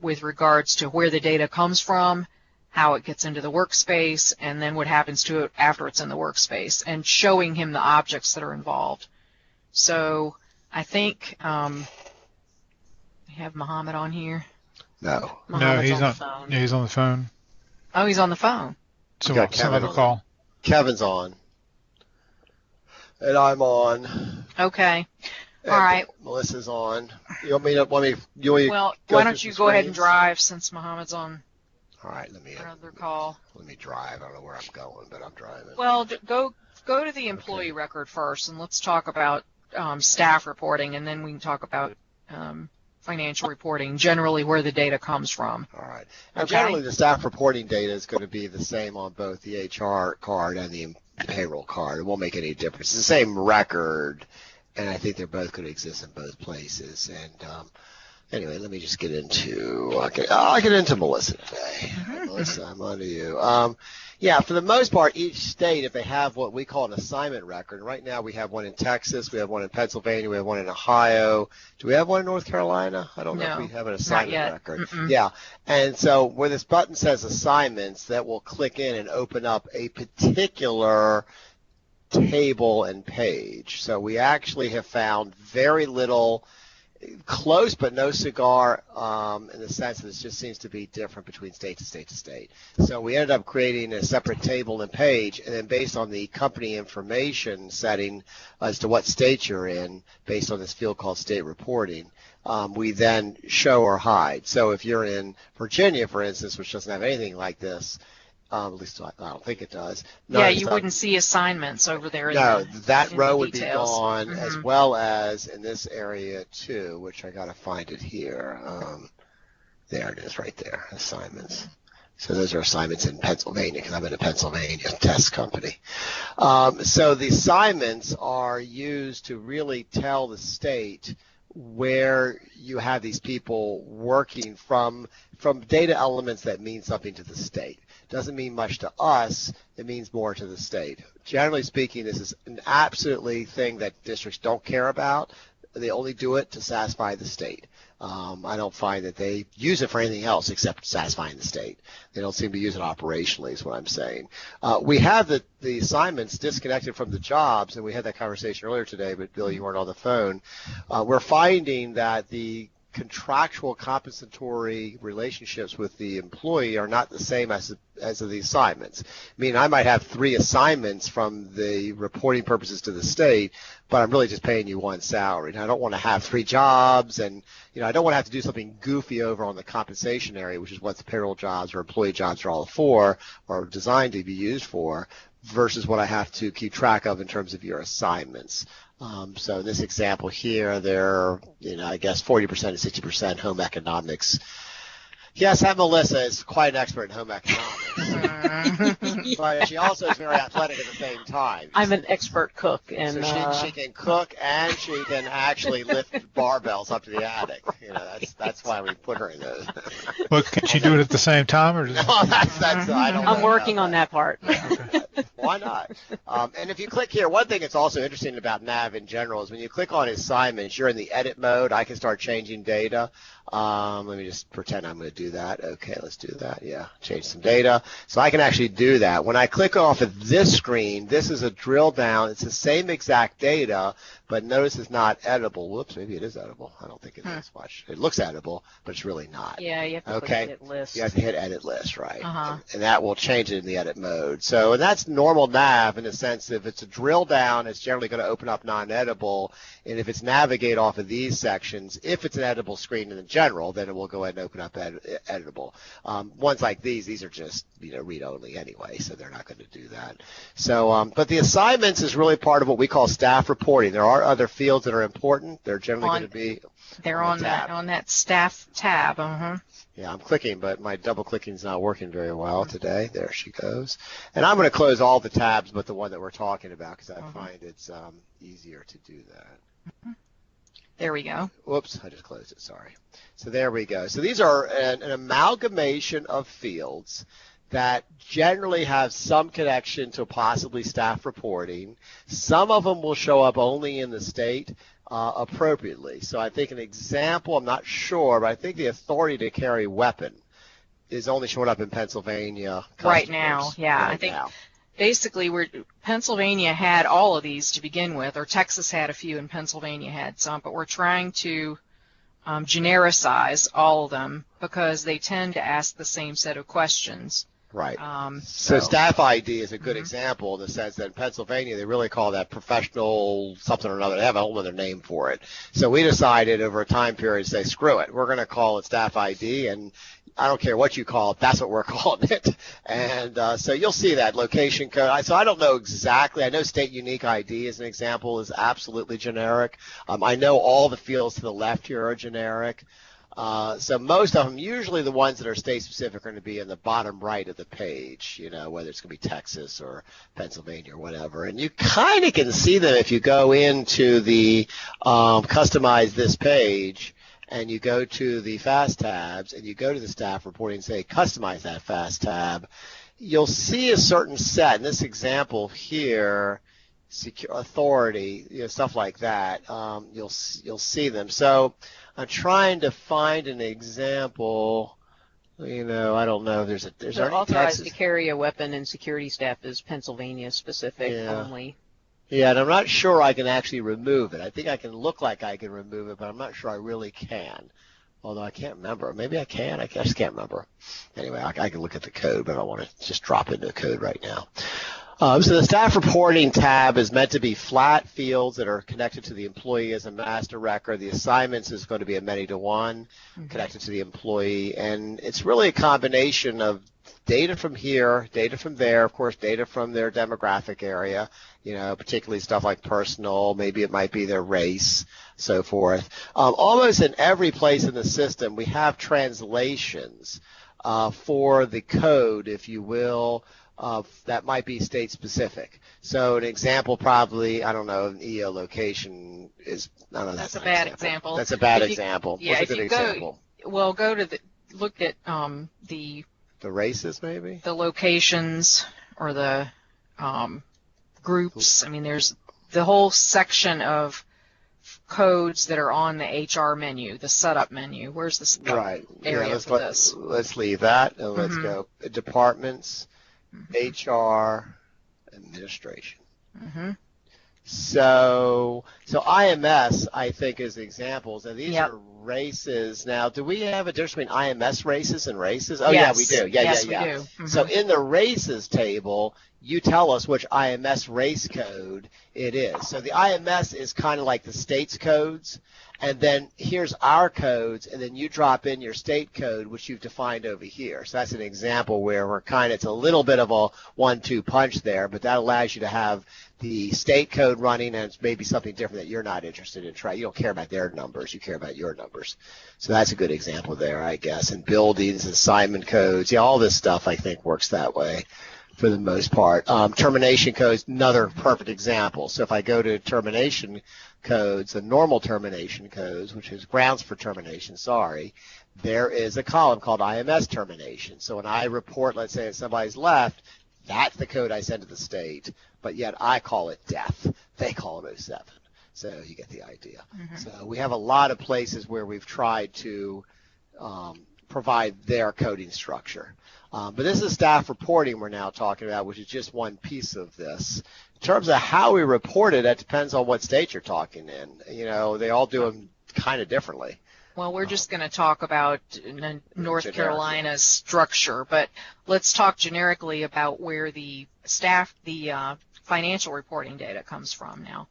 with regards to where the data comes from, how it gets into the workspace, and then what happens to it after it's in the workspace, and showing him the objects that are involved. So I think I have Mohammed on here. No. Mohammed's he's on the phone. Yeah, he's on the phone. Oh, he's on the phone. Some got Kevin other on. call. Kevin's on. And I'm on. Okay. And All right. Melissa's on. You want me to? Well, why don't you go ahead and drive since Mohammed's on All right. Let me another call. Let me drive. I don't know where I'm going, but I'm driving. Well, go to the employee record first, and let's talk about staff reporting, and then we can talk about financial reporting, generally where the data comes from. All right. And Okay. generally, the staff reporting data is going to be the same on both the HR card and the payroll card. It won't make any difference. It's the same record, and I think they're both going to exist in both places. And anyway, let me just get into I'll get into Melissa today. Melissa, I'm on to you. Yeah, for the most part, each state, if they have what we call an assignment record, right now we have one in Texas, we have one in Pennsylvania, we have one in Ohio. Do we have one in North Carolina? I don't know if we have an assignment record. Yeah, and so where this button says assignments, that will click in and open up a particular table and page. So we actually have found very little, close but no cigar, in the sense that it just seems to be different between state to state to state. So we ended up creating a separate table and page, and then based on the company information setting as to what state you're in, based on this field called state reporting, we then show or hide. So if you're in Virginia, for instance, which doesn't have anything like this, at least I don't think it does. Yeah, you wouldn't see assignments over there. No, that in row the would be details. gone, as well as in this area too, which I got to find it here. There it is right there, assignments. So those are assignments in Pennsylvania, because I'm in a Pennsylvania test company. So the assignments are used to really tell the state where you have these people working from data elements that mean something to the state. Doesn't mean much to us, it means more to the state. Generally speaking, this is an absolutely thing that districts don't care about. They only do it to satisfy the state. I don't find that they use it for anything else except satisfying the state. They don't seem to use it operationally is what I'm saying. We have the assignments disconnected from the jobs, and we had that conversation earlier today, but Bill, you weren't on the phone. We're finding that the contractual compensatory relationships with the employee are not the same as the assignments. I mean, I might have 3 assignments from the reporting purposes to the state, but I'm really just paying you one salary. And I don't want to have 3 jobs, and I don't want to have to do something goofy over on the compensation area, which is what the payroll jobs or employee jobs are all for, or designed to be used for, versus what I have to keep track of in terms of your assignments. So in this example here, they're, I guess 40% to 60% home economics. Yes, that Melissa is quite an expert in home economics, but she also is very athletic at the same time. I'm an expert cook, and so she can cook and she can actually lift barbells up to the attic. That's why we put her in those. But can she do it at the same time, or just... No, that's I don't know. I'm working on that part. Why not? And if you click here, one thing that's also interesting about Nav in general is when you click on assignments, you're in the edit mode. I can start changing data. Let me just pretend I'm going to do that. Okay, let's do that. Yeah, change some data. So I can actually do that. When I click off of this screen, this is a drill down. It's the same exact data, but notice it's not editable. Whoops, maybe it is editable. I don't think it is. Watch. It looks editable, but it's really not. Yeah, you have to click edit list. You have to hit edit list, right? And that will change it in the edit mode. So, and that's normal nav in the sense that if it's a drill down, it's generally going to open up non-editable. And if it's navigate off of these sections, if it's an editable screen in general, then it will go ahead and open up editable. Ones like these are just read only anyway, so they're not going to do that. So, but the assignments is really part of what we call staff reporting. There are other fields that are important. They're generally going to be. They're on that staff tab. Yeah, I'm clicking, but my double clicking is not working very well today. There she goes. And I'm going to close all the tabs but the one that we're talking about because I find it's easier to do that. There we go. Whoops, I just closed it, sorry. So there we go. So these are an amalgamation of fields that generally have some connection to possibly staff reporting. Some of them will show up only in the state. appropriately. So I think an example, I'm not sure, but I think the authority to carry weapon is only showing up in Pennsylvania Right now, customers yeah. right I think now. basically Pennsylvania had all of these to begin with, or Texas had a few and Pennsylvania had some, but we're trying to genericize all of them because they tend to ask the same set of questions. Right. So staff ID is a good Mhm. example in the sense that in Pennsylvania they really call that professional something or another. They have a whole other name for it. So we decided over a time period to say, screw it. We're going to call it staff ID, and I don't care what you call it. That's what we're calling it. And so you'll see that location code. So I don't know exactly. I know state unique ID as an example is absolutely generic. I know all the fields to the left here are generic. So most of them, usually the ones that are state specific, are going to be in the bottom right of the page, whether it's going to be Texas or Pennsylvania or whatever. And you kind of can see them if you go into the customize this page and you go to the FAST tabs and you go to the staff reporting and say customize that FAST tab. You'll see a certain set. In this example here, secure authority, stuff like that. You'll see them. So I'm trying to find an example. I don't know. There's So already authorized Texas. to carry a weapon and security staff is Pennsylvania specific Yeah. only. Yeah, and I'm not sure I can actually remove it. I think I can look like I can remove it, but I'm not sure I really can. Although I can't remember. Maybe I can. I just can't remember. Anyway, I can look at the code, but I don't want to just drop into the code right now. So the staff reporting tab is meant to be flat fields that are connected to the employee as a master record. The assignments is going to be a many-to-one connected to the employee. And it's really a combination of data from here, data from there, of course, data from their demographic area, particularly stuff like personal, maybe it might be their race, so forth. Almost in every place in the system, we have translations for the code, if you will, that might be state specific. So an example probably, I don't know, an EO location is, I don't know. That's a bad example. That's a bad example. Yeah, What's a good example? Go to look at the races maybe? The locations or the groups. I mean, there's the whole section of codes that are on the HR menu, the setup menu. Where's this area for this? Let's leave that and let's go departments, HR, administration. So IMS, I think, is examples, and these are races. Now, do we have a difference between IMS races and races? Oh, yes. Yeah, we do. Yes, we do. So in the races table, you tell us which IMS race code it is. So the IMS is kind of like the state's codes, and then here's our codes, and then you drop in your state code, which you've defined over here. So that's an example where it's a little bit of a 1-2 punch there, but that allows you to have the state code running, and it's maybe something different that you're not interested in. You don't care about their numbers, you care about your numbers. So that's a good example there, I guess. And buildings, assignment codes, all this stuff I think works that way for the most part. Termination codes, another perfect example. So if I go to termination codes, the normal termination codes, which is grounds for termination, there is a column called IMS termination. So when I report, let's say, that somebody's left, that's the code I send to the state, but yet I call it death. They call it 07. So you get the idea. So we have a lot of places where we've tried to provide their coding structure. But this is staff reporting we're now talking about, which is just one piece of this. In terms of how we report it, that depends on what state you're talking in. They all do them kind of differently. Well, we're just going to talk about North Carolina's structure, but let's talk generically about where the financial reporting data comes from now.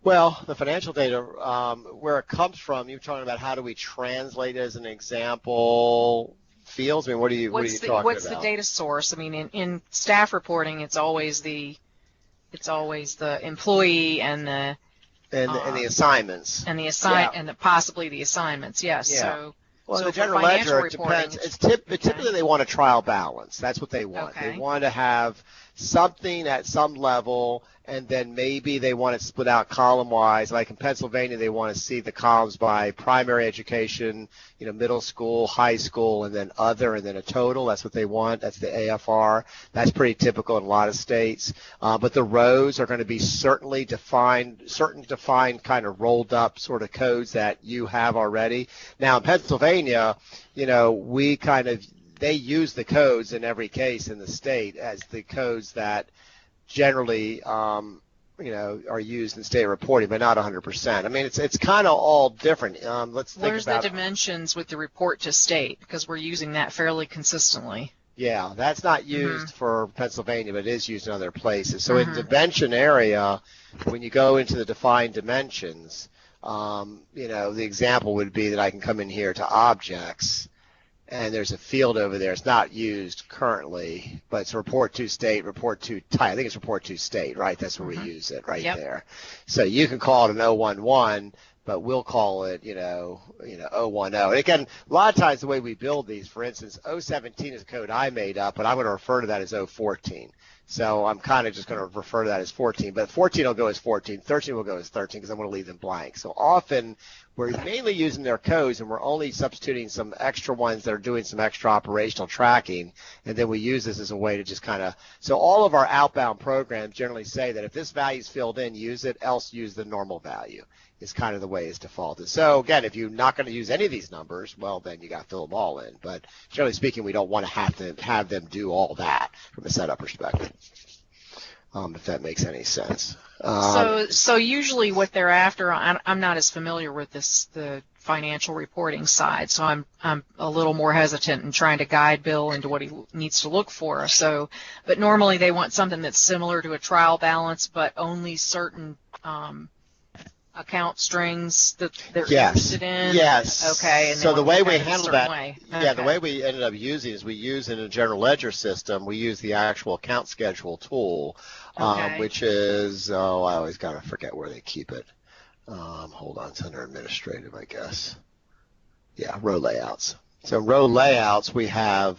Well, the financial data, where it comes from, you're talking about how do we translate as an example fields? I mean, what are you talking about? What's the data source? I mean, in staff reporting, it's always the employee and the assignments and possibly the assignments. Yes. Yeah. So. Well, so the general ledger, it depends. Typically they want a trial balance. That's what they want. Okay. They want to have something at some level, and then maybe they want it split out column-wise. Like in Pennsylvania, they want to see the columns by primary education, middle school, high school, and then other, and then a total. That's what they want. That's the AFR. That's pretty typical in a lot of states. But the rows are going to be certain defined kind of rolled up sort of codes that you have already. Now in Pennsylvania, they use the codes in every case in the state as the codes that generally, are used in state reporting, but not 100%. I mean, it's kind of all different. Let's think Where's about the dimensions with the report to state? Because we're using that fairly consistently. Yeah, that's not used for Pennsylvania, but it is used in other places. So in dimension area, when you go into the defined dimensions, the example would be that I can come in here to objects, and there's a field over there. It's not used currently, but it's report to state, report to type. I think it's report to state, right? That's where we use it right there. So you can call it an 011, but we'll call it, 010. And again, a lot of times the way we build these, for instance, 017 is a code I made up, but I'm going to refer to that as 014. So I'm kind of just going to refer to that as 14, but 14 will go as 14, 13 will go as 13 because I'm going to leave them blank. So often we're mainly using their codes and we're only substituting some extra ones that are doing some extra operational tracking, and then we use this as a way to just so all of our outbound programs generally say that if this value is filled in, use it, else use the normal value. Is kind of the way it's defaulted. So again, if you're not going to use any of these numbers, well, then you got to fill them all in. But generally speaking, we don't want to have them do all that from a setup perspective, if that makes any sense. So usually what they're after, I'm not as familiar with the financial reporting side, so I'm a little more hesitant in trying to guide Bill into what he needs to look for. But normally they want something that's similar to a trial balance, but only certain account strings that they're interested in? Yes. Okay. And so the way we handle that, okay. the way we ended up using is we use in a general ledger system, we use the actual account schedule tool, which is, I always got to forget where they keep it. Hold on, it's under administrative, I guess. Yeah, row layouts. So row layouts, we have,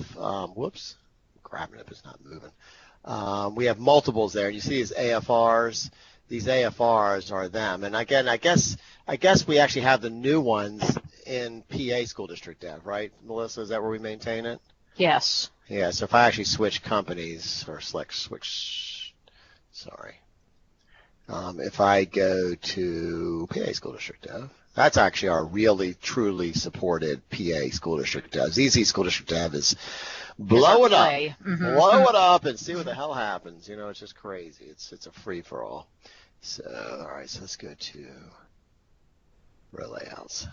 whoops, I'm grabbing it, but it's not moving. We have multiples there. You see these AFRs. These AFRs are them, and again, I guess we actually have the new ones in PA School District Dev, right, Melissa? Is that where we maintain it? Yes. Yeah. So if I actually switch companies or switch, if I go to PA School District Dev, that's actually our really truly supported PA School District Dev. ZZ School District Dev is blow it up and see what the hell happens. It's just crazy. It's a free for all. So, all right, so let's go to row layouts.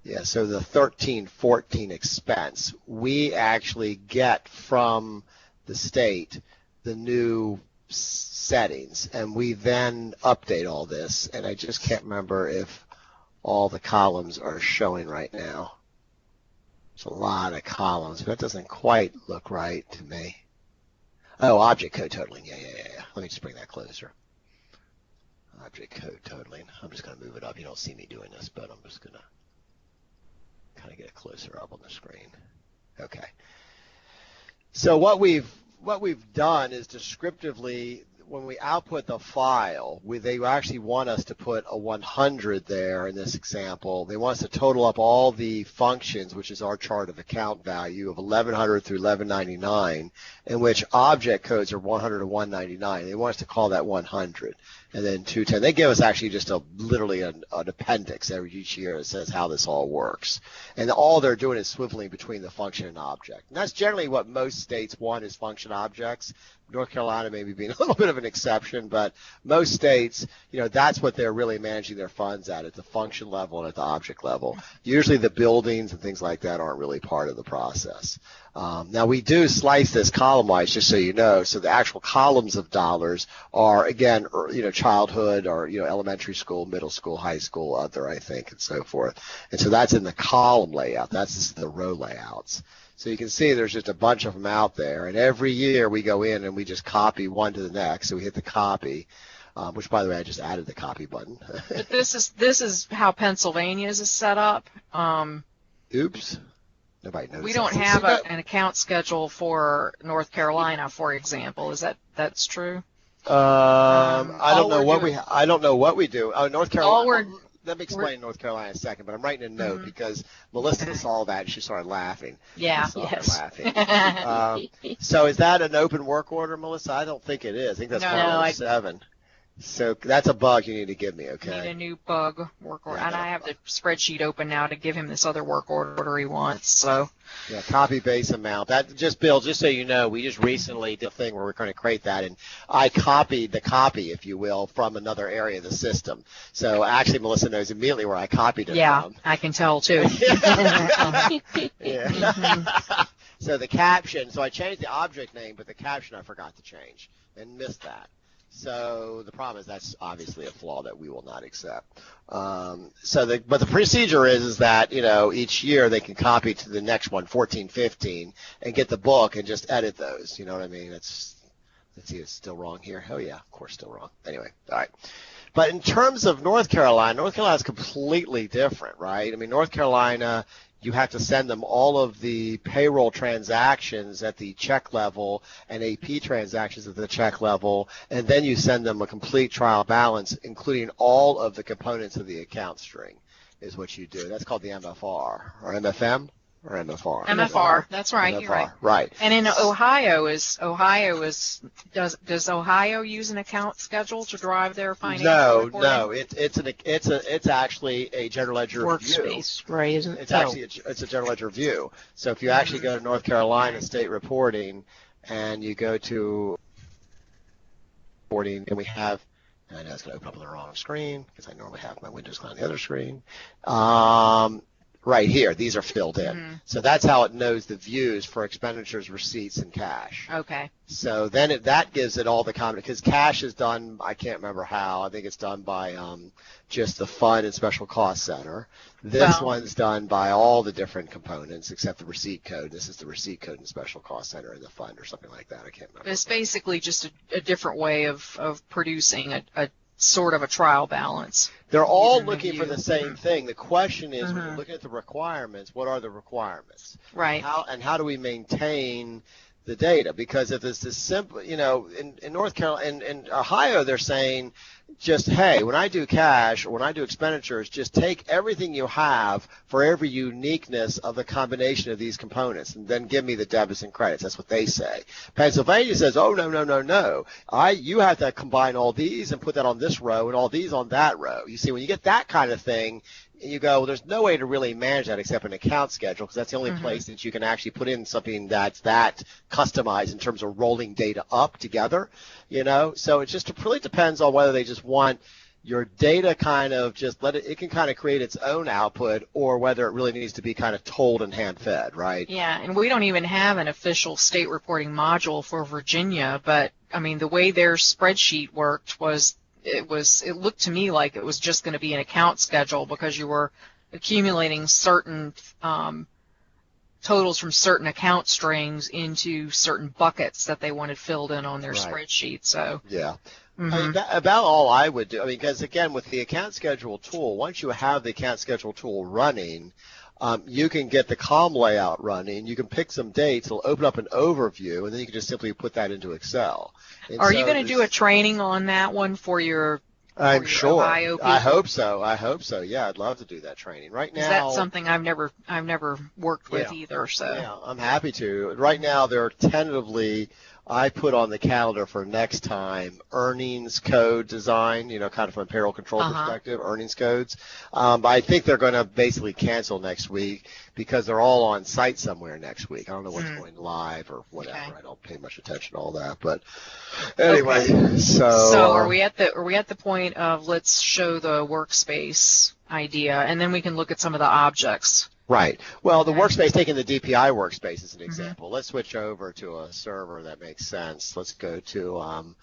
Yeah, so the 1314 expense, we actually get from the state the new settings, and we then update all this, and I just can't remember if all the columns are showing right now. There's a lot of columns, but that doesn't quite look right to me. Oh, object code totaling. Yeah. Let me just bring that closer. Object code totaling. I'm just going to move it up. You don't see me doing this, but I'm just going to kind of get it closer up on the screen. Okay. So what we've done is descriptively, when we output the file, they actually want us to put a 100 there in this example. They want us to total up all the functions, which is our chart of account value of 1100 through 1199, in which object codes are 100 to 199. They want us to call that 100. And then 210. They give us actually just literally an appendix each year that says how this all works. And all they're doing is swiveling between the function and object. And that's generally what most states want, is function objects. North Carolina maybe being a little bit of an exception, but most states, that's what they're really managing their funds at the function level and at the object level. Usually the buildings and things like that aren't really part of the process. Now we do slice this column-wise, just so you know. So the actual columns of dollars are, again, childhood or elementary school, middle school, high school, other, I think, and so forth. And so that's in the column layout. That's just the row layouts. So you can see there's just a bunch of them out there, and every year we go in and we just copy one to the next. So we hit the copy, which, by the way, I just added the copy button. But this is how Pennsylvania's is set up. Oops. Nobody knows. We don't have an account schedule for North Carolina, for example. Is that's true? I don't know what we do. Oh, North Carolina. Let me explain North Carolina in a second, but I'm writing a note because Melissa saw that and she started laughing. Yeah. So is that an open work order, Melissa? I don't think it is. I think that's 107. So that's a bug you need to give me, okay? Need a new bug work order. And I have the spreadsheet open now to give him this other work order he wants. So yeah, copy base amount. That just, Bill, just so you know, we just recently did a thing where we're going to create that, and I copied the copy, if you will, from another area of the system. So actually, Melissa knows immediately where I copied it from. Yeah, I can tell too. Yeah. So the caption, so I changed the object name, but the caption I forgot to change and missed that. So the problem is that's obviously a flaw that we will not accept. But the procedure is that, each year they can copy to the next one, 14, 15, and get the book and just edit those. You know what I mean? Let's see, it's still wrong here. Oh yeah, of course, still wrong. Anyway, all right. But in terms of North Carolina is completely different, right? I mean, North Carolina, you have to send them all of the payroll transactions at the check level and AP transactions at the check level, and then you send them a complete trial balance, including all of the components of the account string, is what you do. That's called the MFR, or MFM, or MFR. MFR, that's right. MFR, you're right. Right. And in does Ohio use an account schedule to drive their financial reporting? No, it's actually a general ledger view. Workspace, right? Isn't it? It's a general ledger view. So if you actually go to North Carolina State Reporting and you go to reporting, and we have, and I know it's going to open up on the wrong screen because I normally have my Windows client on the other screen. Right here, these are filled in. Mm-hmm. So that's how it knows the views for expenditures, receipts, and cash. Okay. So then that gives it all the comment, because cash is done, I can't remember how. I think it's done by just the fund and special cost center. This one's done by all the different components except the receipt code. This is the receipt code and special cost center in the fund or something like that. I can't remember. It's basically just a different way of producing a sort of a trial balance. They're all looking for the same thing. The question is, when you're looking at the requirements, what are the requirements? Right. How do we maintain the data? Because if it's this simple, in North Carolina, in Ohio, they're saying just, hey, when I do cash or when I do expenditures, just take everything you have for every uniqueness of the combination of these components and then give me the debits and credits. That's what they say. Pennsylvania says, oh, no. You have to combine all these and put that on this row and all these on that row. You see, when you get that kind of thing, you go, well, there's no way to really manage that except an account schedule, because that's the only place that you can actually put in something that's that customized in terms of rolling data up together, So it really depends on whether they just want your data kind of just it can kind of create its own output, or whether it really needs to be kind of told and hand-fed, right? Yeah, and we don't even have an official state reporting module for Virginia, but, I mean, the way their spreadsheet worked was it looked to me like it was just going to be an account schedule, because you were accumulating certain totals from certain account strings into certain buckets that they wanted filled in on their spreadsheet. So yeah. I mean, about all I would do, because again, with the account schedule tool, once you have the account schedule tool running, you can get the column layout running. You can pick some dates. It'll open up an overview, and then you can just simply put that into Excel. Are you going to do a training on that one for your? I'm sure. Ohio people? I hope so. Yeah, I'd love to do that training. Right now, that's something I've never worked with either. So yeah, I'm happy to. Right now, they're tentatively. I put on the calendar for next time earnings code design, kind of from a payroll control perspective, earnings codes. But I think they're going to basically cancel next week because they're all on site somewhere next week. I don't know what's going live or whatever. Okay. I don't pay much attention to all that. But anyway, so are we at the point of let's show the workspace idea, and then we can look at some of the objects. Right. Well, the workspace, taking the DPI workspace as an example. Let's switch over to a server that makes sense. Let's go to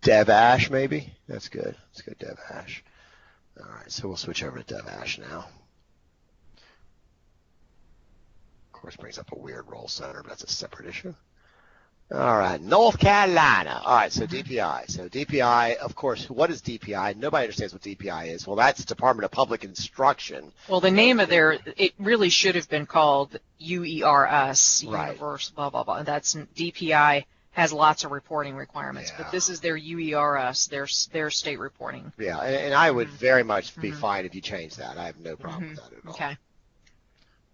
DevAsh maybe. That's good. Let's go DevAsh. All right. So we'll switch over to DevAsh now. Of course, brings up a weird role center, but that's a separate issue. All right, North Carolina. All right, so DPI. So DPI, of course, what is DPI? Nobody understands what DPI is. Well, that's Department of Public Instruction. Well, the name of it really should have been called UERS, Right. Universal, blah, blah, blah. That's DPI has lots of reporting requirements, Yeah. but this is their UERS, their state reporting. Yeah, and I would very much be fine if you change that. I have no problem with that at all. Okay.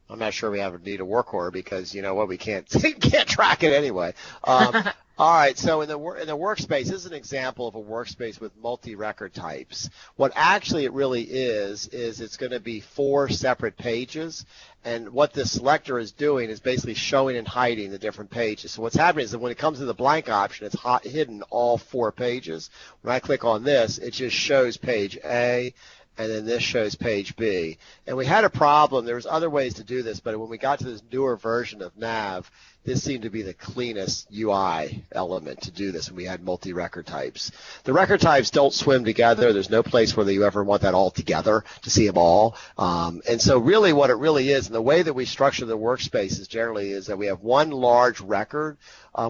I'm not sure we ever need a work order because, you know what, we can't can't track it anyway. All right, so in the workspace, this is an example of a workspace with multi-record types. What actually it really is it's going to be 4 separate pages, and what this selector is doing is basically showing and hiding the different pages. So what's happening is that when it comes to the blank option, it's hidden all 4 pages. When I click on this, it just shows page A, and then this shows page B. And we had a problem. There was other ways to do this, but when we got to this newer version of Nav, this seemed to be the cleanest UI element to do this, and we had multi-record types. The record types don't swim together. There's no place where you ever want that all together to see them all. And so really what it really is, and the way that we structure the workspaces generally is that we have one large record.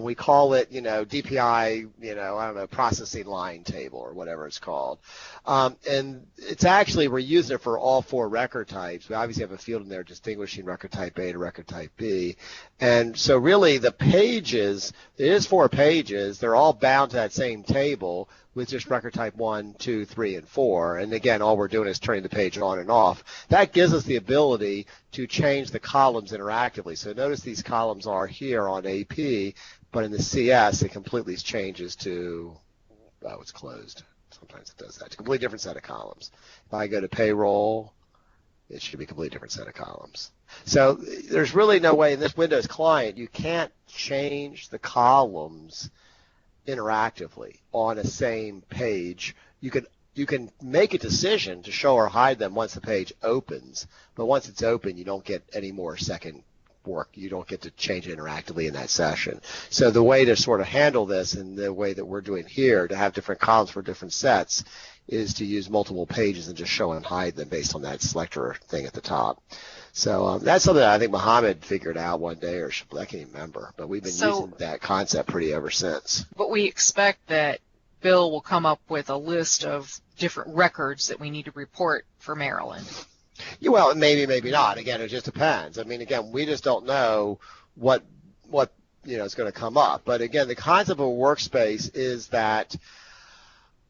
We call it, DPI, I don't know, processing line table or whatever it's called. And it's actually, we're using it for all 4 record types. We obviously have a field in there distinguishing record type A to record type B. And so really the pages, it is 4 pages. They're all bound to that same table with just record type 1, 2, 3, and 4. And again, all we're doing is turning the page on and off. That gives us the ability to change the columns interactively. So notice these columns are here on AP, but in the CS, it completely changes to, oh, it's closed. Sometimes it does that. It's a completely different set of columns. If I go to payroll, it should be a completely different set of columns. So there's really no way in this Windows client you can't change the columns interactively on a same page. You can make a decision to show or hide them once the page opens, but once it's open, you don't get any more second work. You don't get to change it interactively in that session. So the way to sort of handle this and the way that we're doing here to have different columns for different sets is to use multiple pages and just show and hide them based on that selector thing at the top. So that's something that I think Mohammed figured out one day, or I can't even remember, but we've been using that concept pretty ever since. But we expect that Bill will come up with a list of different records that we need to report for Maryland. Yeah, well, maybe not. Again, it just depends. I mean, again, we just don't know what is going to come up. But again, the concept of a workspace is that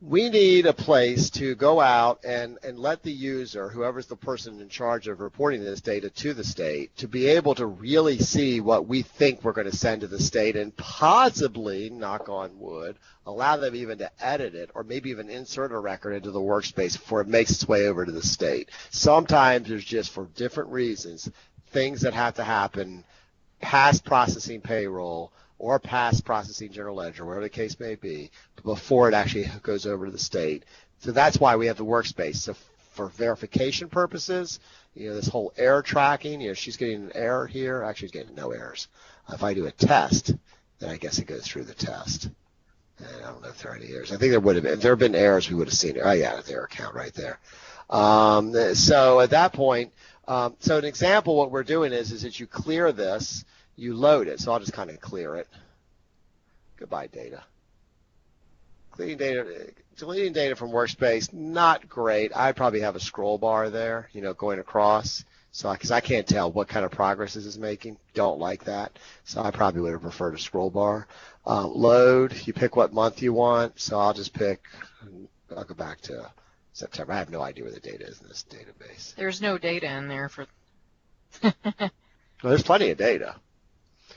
we need a place to go out and let the user, whoever's the person in charge of reporting this data to the state, to be able to really see what we think we're going to send to the state and possibly, knock on wood, allow them even to edit it or maybe even insert a record into the workspace before it makes its way over to the state. Sometimes there's just, for different reasons, things that have to happen past processing payroll or past processing general ledger, whatever the case may be, before it actually goes over to the state. So that's why we have the workspace. So for verification purposes, this whole error tracking, she's getting an error here. Actually, she's getting no errors. If I do a test, then I guess it goes through the test. And I don't know if there are any errors. I think there would have been. If there had been errors, we would have seen it. Oh, yeah, the error count right there. So at that point, so an example, what we're doing is that you clear this, you load it. So I'll just kind of clear it. Goodbye, data. Deleting data from workspace, not great. I'd probably have a scroll bar there, going across. So, because I can't tell what kind of progress this is making. Don't like that. So I probably would have preferred a scroll bar. Load, you pick what month you want. So I'll just I'll go back to September. I have no idea where the data is in this database. There's no data in there for... Well, there's plenty of data.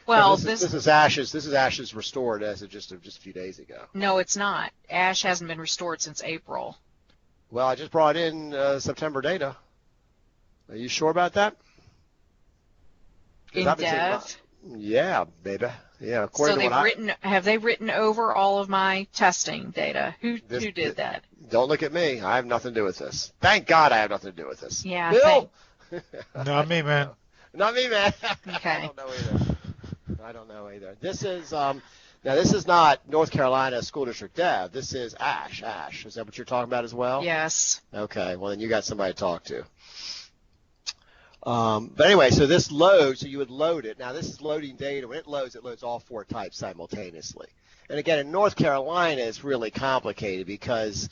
Well, this is Ash's restored as of just a few days ago. No, it's not. Ash hasn't been restored since April. Well, I just brought in September data. Are you sure about that? In Dev? Yeah, baby. Yeah. So have they written over all of my testing data? Who did that? Don't look at me. I have nothing to do with this. Thank God I have nothing to do with this. Yeah. Bill? Not me, man. Not me, man. Okay. I don't know either. This is now this is not North Carolina School District Dev. This is Ash. Ash, is that what you're talking about as well? Yes. Okay. Well, then you got somebody to talk to. But anyway, so this loads, so you would load it. Now this is loading data. When it loads all 4 types simultaneously. And again, in North Carolina, it's really complicated because,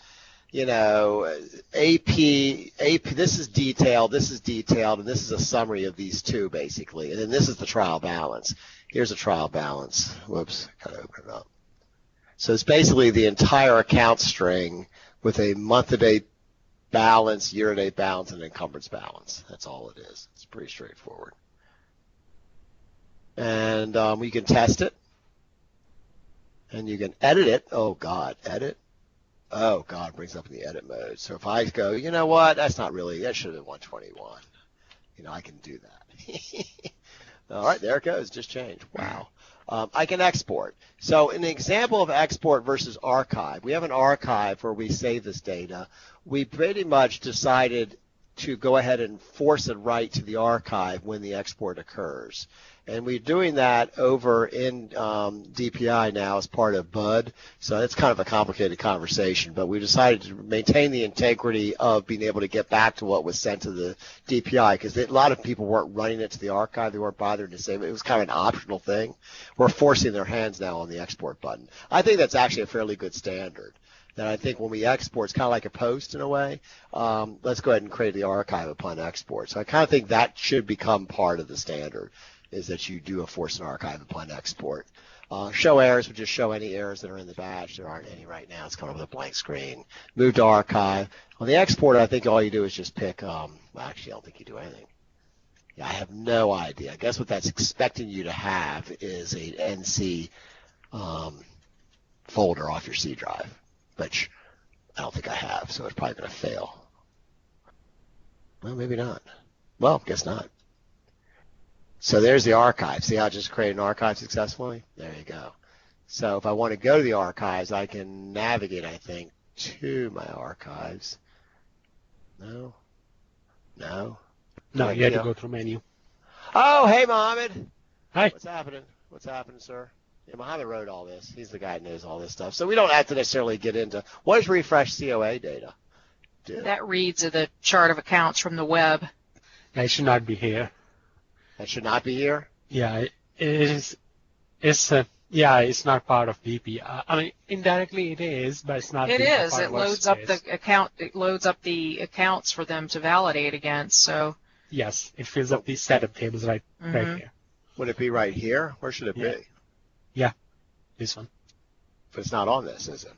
you know, AP, this is detailed, and this is a summary of these 2 basically. And then this is the trial balance. Here's a trial balance. Whoops, gotta open it up. So it's basically the entire account string with a month-to-date balance, year-to-date balance, and encumbrance balance. That's all it is. It's pretty straightforward. And you can test it. And you can edit it. Oh, God, edit. Oh, God, it brings up in the edit mode. So if I go, you know what, that should have been 121. You know, I can do that. All right, there it goes, just changed. Wow. I can export. So in the example of export versus archive, we have an archive where we save this data. We pretty much decided to go ahead and force it right to the archive when the export occurs. And we're doing that over in DPI now as part of BUD. So it's kind of a complicated conversation, but we decided to maintain the integrity of being able to get back to what was sent to the DPI because a lot of people weren't running it to the archive. They weren't bothering to save it. It was kind of an optional thing. We're forcing their hands now on the export button. I think that's actually a fairly good standard. That I think when we export, it's kind of like a post in a way. Let's go ahead and create the archive upon export. So I kind of think that should become part of the standard, is that you do a force and archive upon export. Show errors would just show any errors that are in the batch. There aren't any right now. It's coming up with a blank screen. Move to archive. On the export, I think all you do is just pick, well, actually, I don't think you do anything. Yeah, I have no idea. I guess what that's expecting you to have is a NC folder off your C drive, which I don't think I have, so it's probably going to fail. Well, maybe not. Well, guess not. So there's the archive. See how I just created an archive successfully? There you go. So if I want to go to the archives, I can navigate, I think, to my archives. No. No, you had to go through menu. Oh, hey, Mohammed. Hi. What's happening? What's happening, sir? Yeah, Mohammed wrote all this. He's the guy who knows all this stuff. So we don't have to necessarily get into what does refresh COA data do? That reads the chart of accounts from the web. That should not be here. That should not be here? Yeah, it is. It's not part of DP. I mean, indirectly it is, but it's not. It is. Part It of loads up Workspace. the account. It loads up the accounts for them to validate against. So. Yes, it fills up these setup tables right here. Would it be right here? Where should it Yeah. be? Yeah, this one. But it's not on this, is it?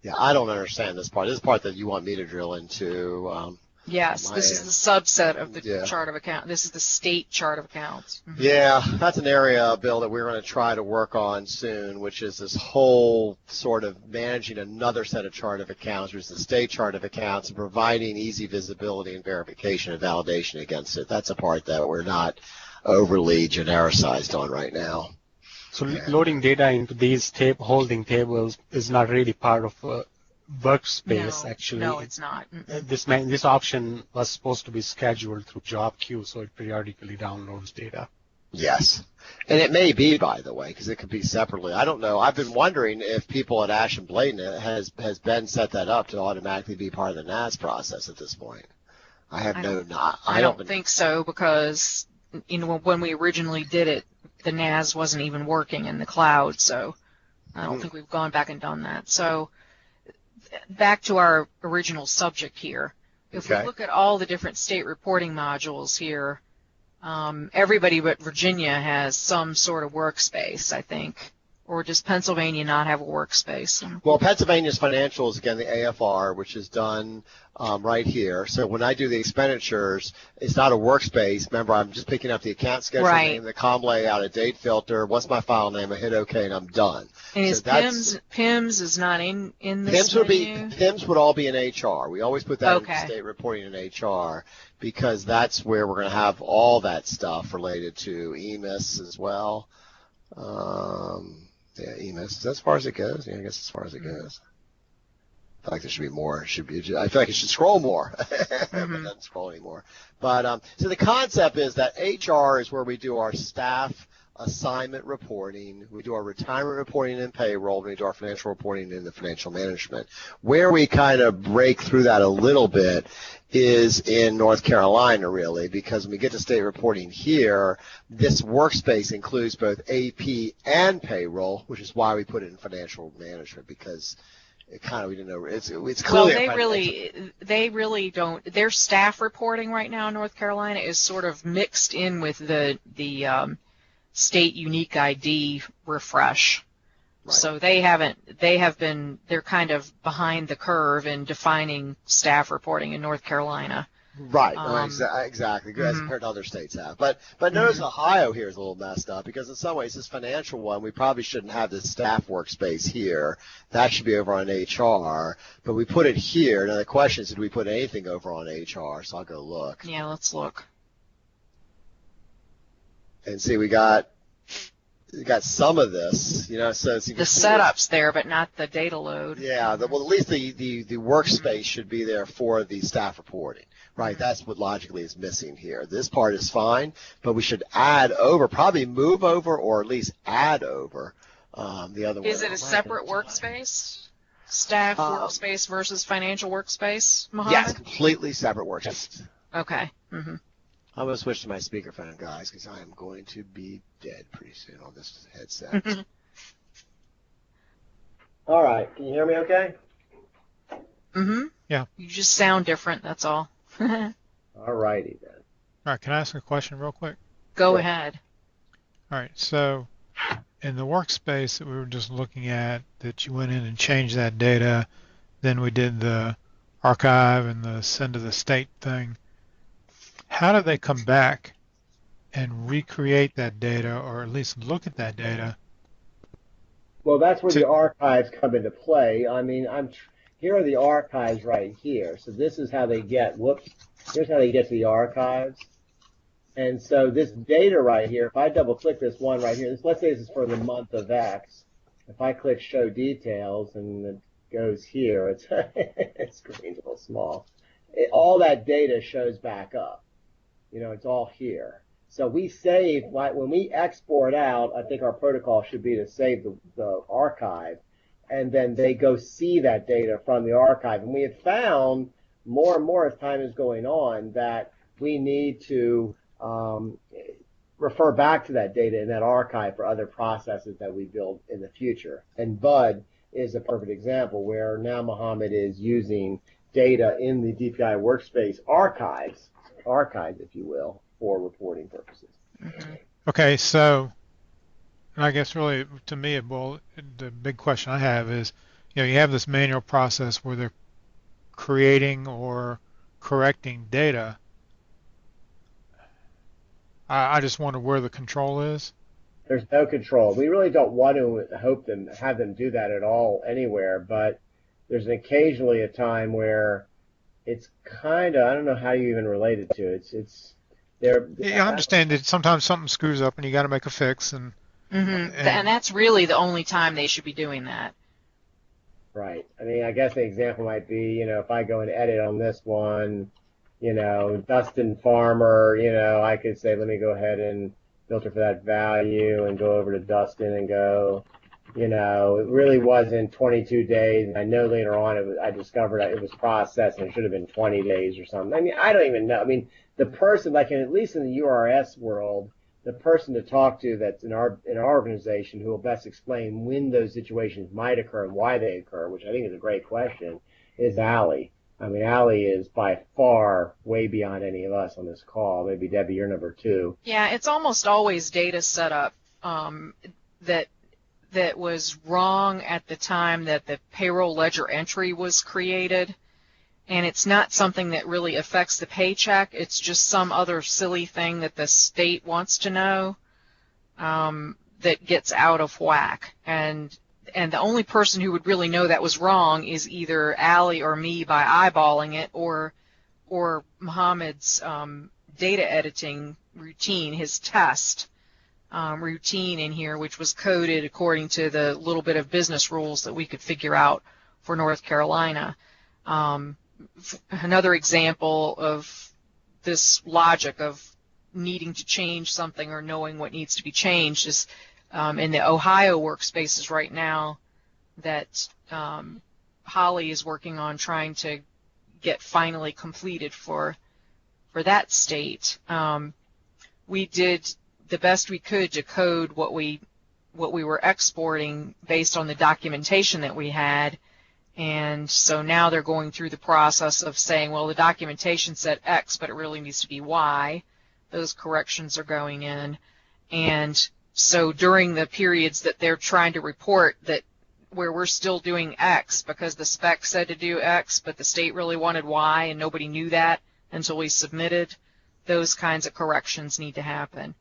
Yeah, I don't understand this part. This is the part that you want me to drill into. Yes, this is the subset of the chart of account. This is the state chart of accounts. Yeah, that's an area, Bill, that we're going to try to work on soon, which is this whole sort of managing another set of chart of accounts, which is the state chart of accounts, and providing easy visibility and verification and validation against it. That's a part that we're not overly genericized on right now. So loading data into these holding tables is not really part of Workspace, actually. No, it's not. This option was supposed to be scheduled through job queue, so it periodically downloads data. Yes. And it may be, by the way, because it could be separately. I don't know. I've been wondering if people at Ash and Bladen has Ben set that up to automatically be part of the NAS process at this point. I don't think so, because when we originally did it, the NAS wasn't even working in the cloud, so I don't think we've gone back and done that. So back to our original subject here. If we look at all the different state reporting modules here, everybody but Virginia has some sort of workspace, I think. Or does Pennsylvania not have a workspace? Well, Pennsylvania's financials, again, the AFR, which is done right here. So when I do the expenditures, it's not a workspace. Remember, I'm just picking up the account schedule name, the column layout, a date filter, what's my file name, I hit OK, and I'm done. And is PIMS is not in this menu? PIMS would all be in HR. We always put that in state reporting in HR because that's where we're going to have all that stuff related to EMIS as well. Yeah, EMIS. Is that as far as it goes? Yeah, I guess as far as it goes. I feel like there should be more. I feel like it should scroll more, but it doesn't scroll anymore. But so the concept is that HR is where we do our staff assignment reporting, we do our retirement reporting and payroll, we do our financial reporting in the financial management. Where we kind of break through that a little bit is in North Carolina, really, because when we get to state reporting here, this workspace includes both AP and payroll, which is why we put it in financial management, because it kind of, we didn't know, it's clearly they really don't. Their staff reporting right now in North Carolina is sort of mixed in with the state unique ID refresh. Right. So they're kind of behind the curve in defining staff reporting in North Carolina. Right, exactly, as compared to other states have. But notice Ohio here is a little messed up, because in some ways this financial one, we probably shouldn't have this staff workspace here. That should be over on HR, but we put it here. Now the question is, did we put anything over on HR? So I'll go look. Yeah, let's look. And see, we got some of this, so the setup's there, but not the data load. Yeah, well, at least the workspace should be there for the staff reporting, right? That's what logically is missing here. This part is fine, but we should add over, probably move over, or at least add over the other one. Is it a separate workspace? Staff workspace versus financial workspace, Mohammed? Yes, completely separate workspace. Okay. Mm-hmm. I'm going to switch to my speakerphone, guys, because I am going to be dead pretty soon on this headset. All right. Can you hear me okay? Mm-hmm. Yeah. You just sound different, that's all. All righty then. All right, can I ask a question real quick? Go ahead. All right, so in the workspace that we were just looking at, that you went in and changed that data, then we did the archive and the send to the state thing. How do they come back and recreate that data, or at least look at that data? Well, that's where the archives come into play. I mean, here are the archives right here. So this is how they get, here's how they get to the archives. And so this data right here, if I double click this one right here, let's say this is for the month of X. If I click show details and it goes here, it's screen's a little small. All that data shows back up. It's all here. So we save, when we export out, I think our protocol should be to save the archive, and then they go see that data from the archive. And we have found more and more as time is going on that we need to refer back to that data in that archive for other processes that we build in the future. And Bud is a perfect example where now Mohammed is using data in the DPI workspace archives, if you will, for reporting purposes. Okay, so I guess really to me, the big question I have is, you have this manual process where they're creating or correcting data. I just wonder where the control is. There's no control. We really don't want to have them do that at all anywhere, but there's occasionally a time where it's kind of, I don't know how you even relate it to. I understand that sometimes something screws up and you got to make a fix, and that's really the only time they should be doing that. Right. I mean, I guess an example might be, if I go and edit on this one, Dustin Farmer, I could say, let me go ahead and filter for that value and go over to Dustin and go, it really wasn't 22 days. And I know later on I discovered that it was processed and it should have been 20 days or something. I mean, I don't even know. I mean, the person, at least in the URS world, the person to talk to that's in our organization who will best explain when those situations might occur and why they occur, which I think is a great question, is Allie. I mean, Allie is by far way beyond any of us on this call. Maybe Debbie, you're number 2. Yeah, it's almost always data setup that was wrong at the time that the payroll ledger entry was created, and it's not something that really affects the paycheck. It's just some other silly thing that the state wants to know that gets out of whack. And the only person who would really know that was wrong is either Allie or me by eyeballing it, or Mohammed's data editing routine, his test routine in here, which was coded according to the little bit of business rules that we could figure out for North Carolina. Another example of this logic of needing to change something or knowing what needs to be changed is in the Ohio workspaces right now that Holly is working on trying to get finally completed for that state. We did the best we could to code what we were exporting based on the documentation that we had, and so now they're going through the process of saying, well, the documentation said X, but it really needs to be Y. Those corrections are going in, and so during the periods that they're trying to report that where we're still doing X because the spec said to do X, but the state really wanted Y and nobody knew that until we submitted, those kinds of corrections need to happen.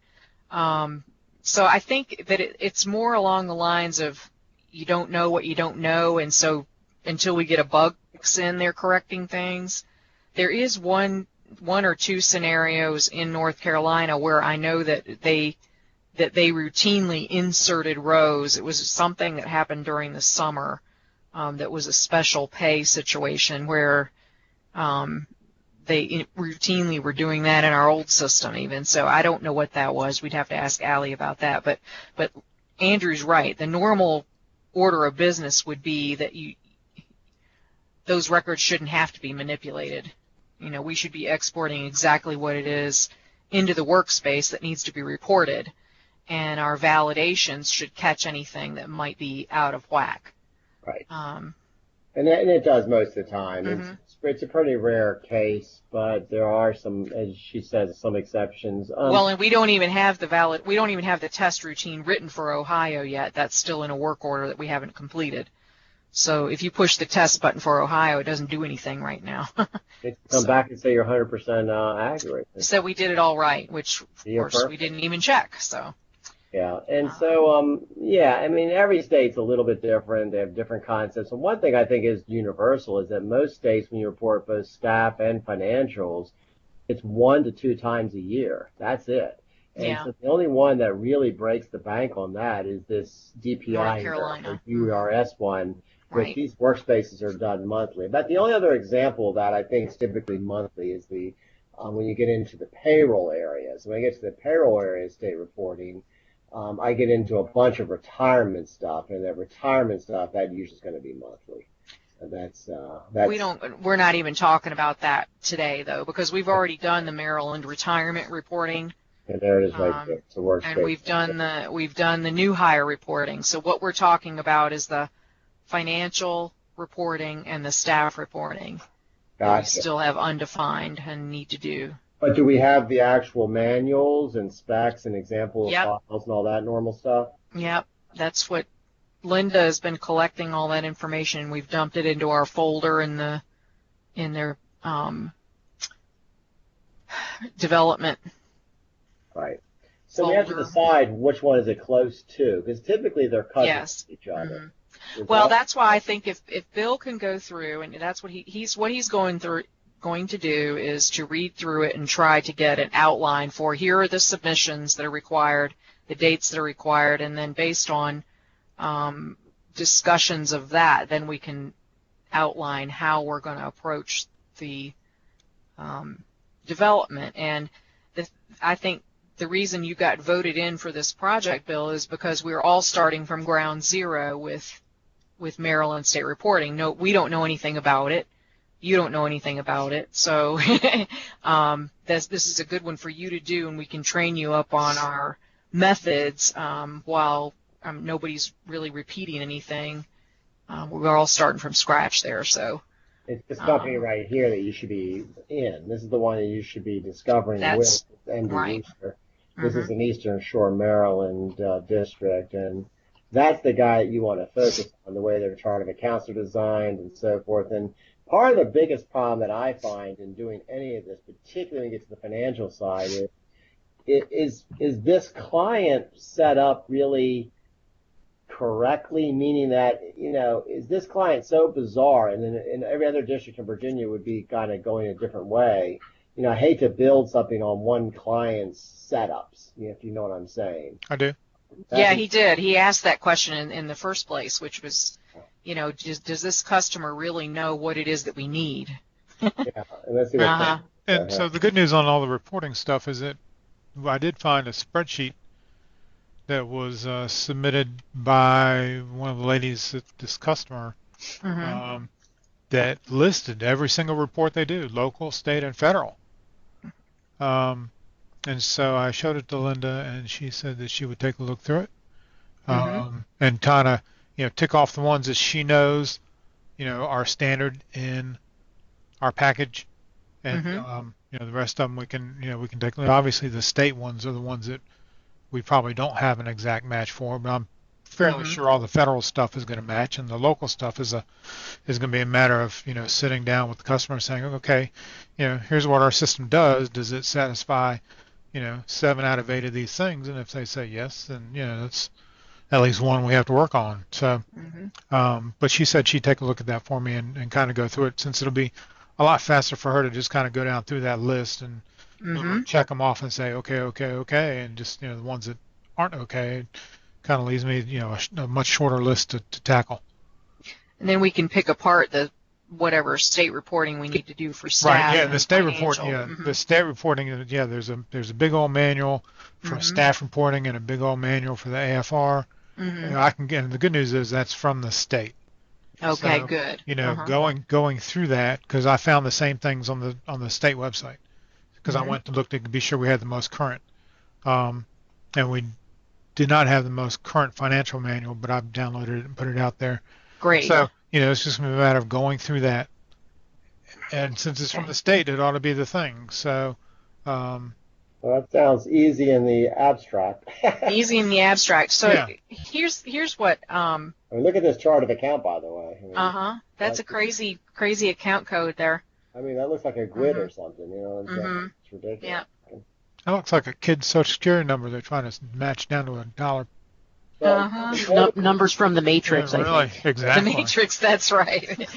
So I think that it's more along the lines of you don't know what you don't know, and so until we get a bug fix in, they're correcting things. There is one or two scenarios in North Carolina where I know that they routinely inserted rows. It was something that happened during the summer that was a special pay situation where they routinely were doing that in our old system even. So I don't know what that was. We'd have to ask Allie about that. But Andrew's right. The normal order of business would be that those records shouldn't have to be manipulated. You know, we should be exporting exactly what it is into the workspace that needs to be reported, and our validations should catch anything that might be out of whack. Right. And it does most of the time. Mm-hmm. It's a pretty rare case, but there are some, as she says, some exceptions. Well, and we don't even have the test routine written for Ohio yet. That's still in a work order that we haven't completed. So if you push the test button for Ohio, it doesn't do anything right now. It come back and say you're 100% accurate. So we did it all right, which of course we didn't even check. So. Yeah, and so, yeah, I mean, every state's a little bit different. They have different concepts. And one thing I think is universal is that most states, when you report both staff and financials, it's 1 to 2 times a year. That's it. And so the only one that really breaks the bank on that is this DPI or URS one, which these workspaces are done monthly. But the only other example of that I think is typically monthly is the when you get into the payroll areas. When I get to the payroll area state reporting, I get into a bunch of retirement stuff, and that retirement stuff, that usually is going to be monthly. And that's we're not even talking about that today, though, because we've already done the Maryland retirement reporting. And there it is right there. It's a workspace. And we've done the new hire reporting. So what we're talking about is the financial reporting and the staff reporting. Gotcha. We still have undefined and need to do. But do we have the actual manuals and specs and example files and all that normal stuff? Yep. That's what Linda has been collecting, all that information. We've dumped it into our folder in their development. Right. So we have to decide which one is it close to, because typically they're cousins to each other. Mm-hmm. Well, that's why I think if Bill can go through, and that's what he's going to do is to read through it and try to get an outline for here are the submissions that are required, the dates that are required, and then based on discussions of that, then we can outline how we're going to approach the development. And I think the reason you got voted in for this project, Bill, is because we're all starting from ground zero with Maryland State Reporting. No, we don't know anything about it. You don't know anything about it, so this is a good one for you to do, and we can train you up on our methods while nobody's really repeating anything. We're all starting from scratch there, so. It's this company right here that you should be in. This is the one that you should be discovering with ND Easter. This is an Eastern Shore, Maryland district, and that's the guy that you want to focus on, the way their chart of accounts are designed and so forth. And part of the biggest problem that I find in doing any of this, particularly when you get to the financial side, is this client set up really correctly? Meaning that, is this client so bizarre, and in every other district in Virginia would be kind of going a different way. I hate to build something on one client's setups, if you know what I'm saying. I do. Yeah, he did. He asked that question in the first place, which was, does this customer really know what it is that we need? Yeah, and let's see what And so the good news on all the reporting stuff is that I did find a spreadsheet that was submitted by one of the ladies at this customer that listed every single report they do, local, state, and federal. And so I showed it to Linda, and she said that she would take a look through it, and kind of, tick off the ones that she knows, are standard in our package, and the rest of them we can take a look. Obviously, the state ones are the ones that we probably don't have an exact match for, but I'm fairly sure all the federal stuff is going to match, and the local stuff is going to be a matter of sitting down with the customer and saying, okay, here's what our system does. Does it satisfy 7 out of 8 of these things? And if they say yes, then that's at least one we have to work on. So, but she said she'd take a look at that for me and kind of go through it, since it'll be a lot faster for her to just kind of go down through that list and check them off and say okay, and just the ones that aren't okay, kind of leaves me a much shorter list to tackle. And then we can pick apart the whatever state reporting we need to do for staff. Right. Yeah. The state financial. reporting. The state reporting. Yeah. There's a big old manual for staff reporting and a big old manual for the AFR. I can get. And the good news is that's from the state. Okay. So, Good. Going through that, because I found the same things on the state website, because I went to look to be sure we had the most current, and we did not have the most current financial manual, but I've downloaded it and put it out there. Great. So it's just a matter of going through that, and since it's from the state, it ought to be the thing. So. Well, that sounds easy in the abstract. Easy in the abstract. So here's what. I mean, look at this chart of account, by the way. I mean, That's a crazy account code there. I mean, that looks like a grid or something. It's ridiculous. Yeah. That looks like a kid's social security number they're trying to match down to a dollar. Numbers from the Matrix, really, I think. exactly. The Matrix, that's right.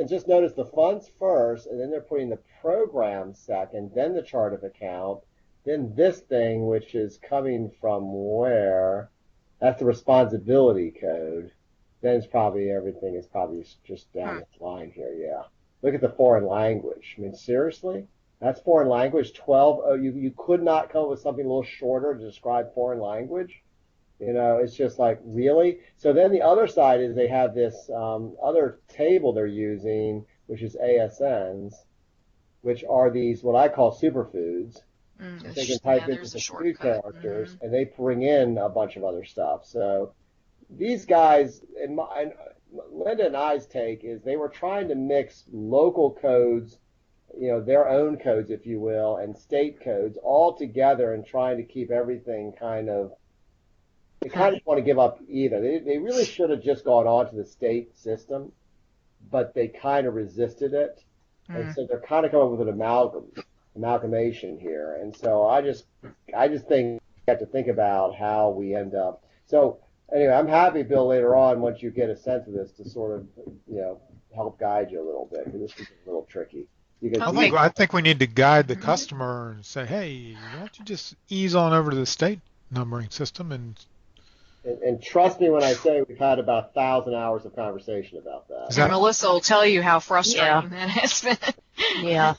Just notice the funds first, and then they're putting the program second, then the chart of account, then this thing, which is coming from where? That's the responsibility code. Then it's probably everything is probably just down this line here. Yeah. Look at the foreign language. I mean, seriously? That's foreign language. 12. Oh, you could not come up with something a little shorter to describe foreign language. It's just like, really? So then the other side is they have this other table they're using, which is ASNs, which are these what I call superfoods. They can type into the food characters, and they bring in a bunch of other stuff. So these guys, and Linda and I's take is they were trying to mix local codes, their own codes, if you will, and state codes all together and trying to keep everything kind of. They kind of want to give up either. They really should have just gone on to the state system, but they kind of resisted it. And so they're kind of coming up with an amalgamation here. And so I just think we have to think about how we end up. So anyway, I'm happy, Bill, later on, once you get a sense of this, to sort of, help guide you a little bit, because this is a little tricky. I think we need to guide the customer and say, hey, why don't you just ease on over to the state numbering system and trust me when I say we've had about 1,000 hours of conversation about that. And Melissa will tell you how frustrating that has been. Yeah.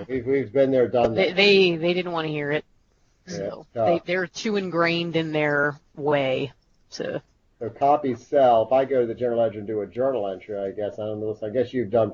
We've been there, done that. They didn't want to hear it. So they're too ingrained in their way. So copies sell. If I go to the General Ledger and do a journal entry, I guess you've done